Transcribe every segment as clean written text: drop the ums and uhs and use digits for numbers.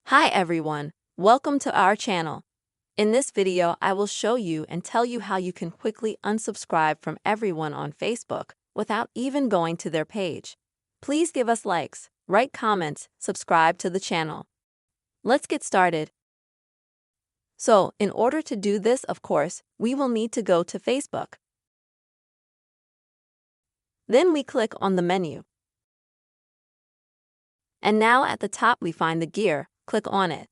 Hi everyone, welcome to our channel. In this video, I will show you and tell you how you can quickly unsubscribe from everyone on Facebook without even going to their page. Please give us likes, write comments, subscribe to the channel. Let's get started. So, in order to do this, of course, we will need to go to Facebook. Then we click on the menu. And now at the top we find the gear, click on it.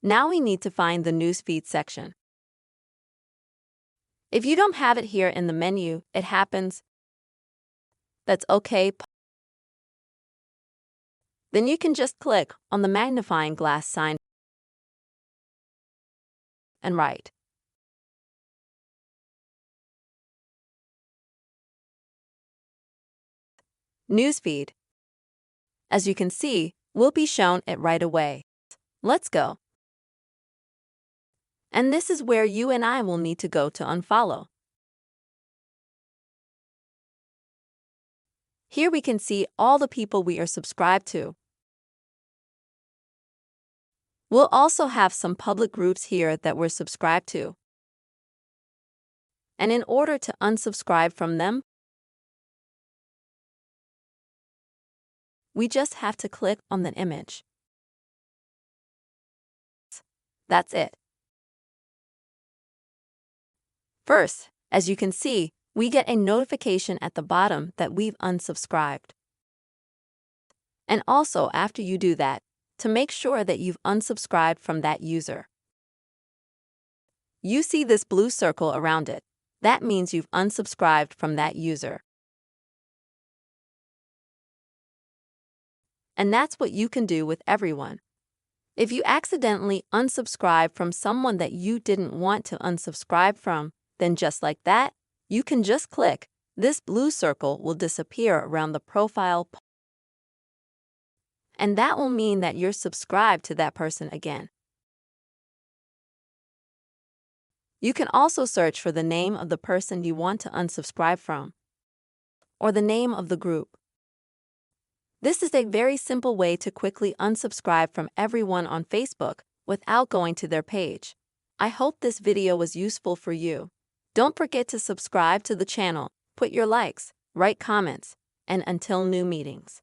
Now we need to find the newsfeed section. If you don't have it here in the menu, it happens. That's okay. Then you can just click on the magnifying glass sign and write Newsfeed. As you can see, we'll be shown it right away. Let's go. And this is where you and I will need to go to unfollow. Here we can see all the people we are subscribed to. We'll also have some public groups here that we're subscribed to. And in order to unsubscribe from them, we just have to click on the image. That's it. First, as you can see, we get a notification at the bottom that we've unsubscribed. And also, after you do that, to make sure that you've unsubscribed from that user, you see this blue circle around it. That means you've unsubscribed from that user. And that's what you can do with everyone. If you accidentally unsubscribe from someone that you didn't want to unsubscribe from, then just like that, you can just click. This blue circle will disappear around the profile, and that will mean that you're subscribed to that person again. You can also search for the name of the person you want to unsubscribe from, or the name of the group. This is a very simple way to quickly unsubscribe from everyone on Facebook without going to their page. I hope this video was useful for you. Don't forget to subscribe to the channel, put your likes, write comments, and until new meetings.